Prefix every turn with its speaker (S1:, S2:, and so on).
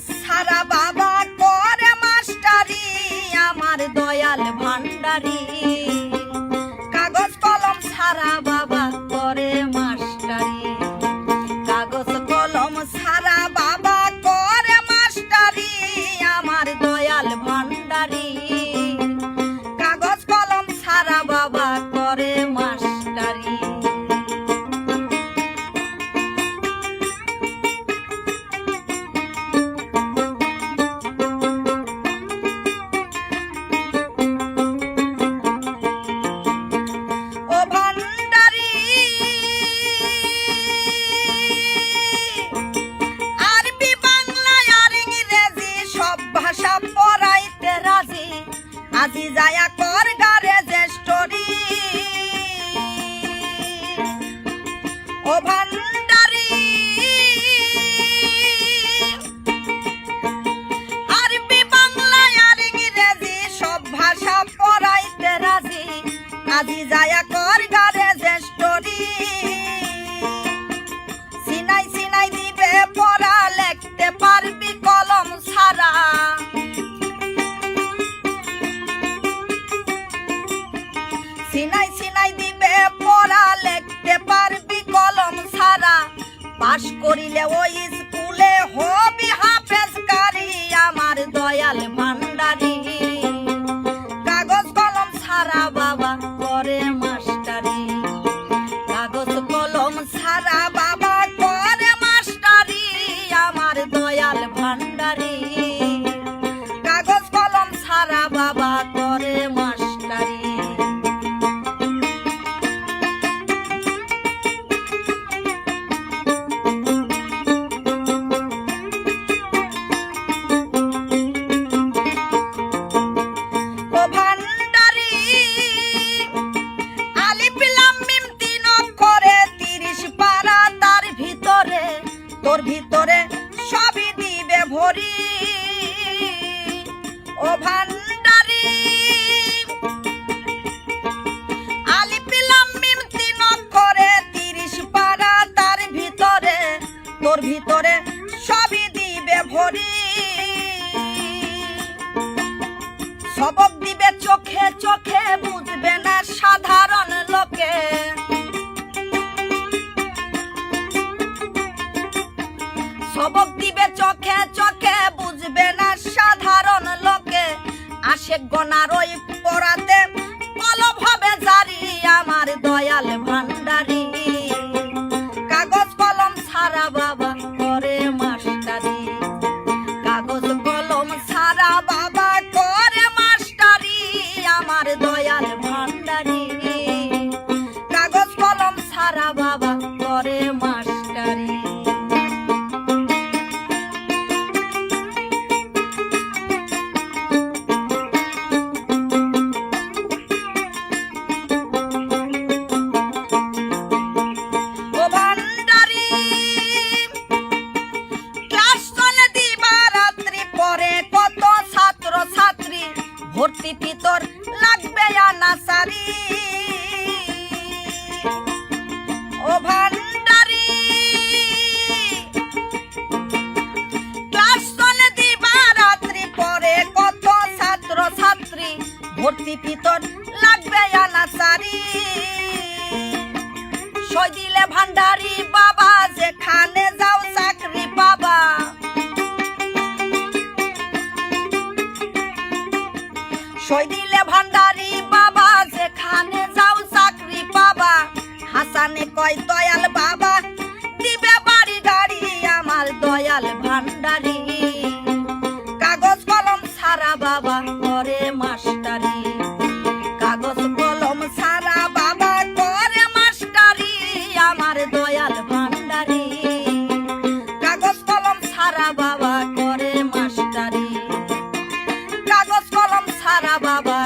S1: সারা বাবা করে মাস্টারি আমার দয়াল ভান্ডারি। কাগজ কলম সারা বাবা করে মাস্টারি, কাগজ কলম সারা বাবা করে মাস্টারি আমার দয়াল ভান্ডারি। কাগজ কলম সারা বাবা করে মাস্টারি। আজি যায়া কর গারে জ্যেষ্ঠরি ও ভান্ডারি। আরবি বাংলা আর ইংরেজি সব ভাষা পড়াইতে রাজি, আজি যায়া কর গারে জ্যেষ্ঠরি। সিনাই সিনাই দিবে পড়া লিখতে পারবি কলম ছাড়া, সিনাই সিনাই দিবে পড়া লিখতে পারবি কলম ছাড়া। পাশ করিলে ওই স্কুলে হবি হাফেজকারী আমার দয়াল ভান্ডারি। কাগজ কলম ছাড়া বাবা করে মাস্টারি, কাগজ কলম ছাড়া বাবা করে মাস্টারি আমার দয়াল ভান্ডারি। কাগজ কলম ছাড়া বাবা করে মাস্টারি। তোর ভিতরে সবই দিবে ভরি ও ভান্ডারি। আলিফ লাম মিম 3 অক্ষরে 30 পারা তার ভিতরে, তোর ভিতরে সবই দিবে ভরি। সবক দিবে চোখে চোখে বুঝবে না সাধারণ লোকে, সবক দিবে চোখে চোখে বুঝবে না সাধারণ লোকে। আশেক গনার ওই পড়াতে কলম হবে জারি আমার দয়াল ভান্ডারি। কাগজ কলম ছাড়া বাবা করে মাস্টারি, কাগজ কলম ছাড়া বাবা করে মাস্টারি আমার দয়াল ভান্ডারি। কাগজ কলম ছাড়া বাবা করে মাস্টারি। ভর্তি ভিতর লাগবে আনাসারি ও ভান্ডারি। ক্লাস চলে দিবা রাত্রি পরে কত ছাত্র ছাত্রী, ভর্তি ভিতর লাগবে আনাসারি। সই দিলে ভান্ডারি বাবা যেখানে যাও চাকরি পাবা, সই দিলে ভান্ডারি বাবা যেখানে যাও চাকরি পাবা। হাসানে কয় দয়াল বাবা দিবে বাড়ি গাড়ি আমার দয়াল ভান্ডারি। কাগজ কলম ছাড়া বাবা করে মাস্টারি, কাগজ কলম ছাড়া বাবা করে মাস্টারি আমার দয়াল ভান্ডারি। কাগজ কলম ছাড়া বাবা করে মাস্টারি, কাগজ কলম ছাড়া বাবা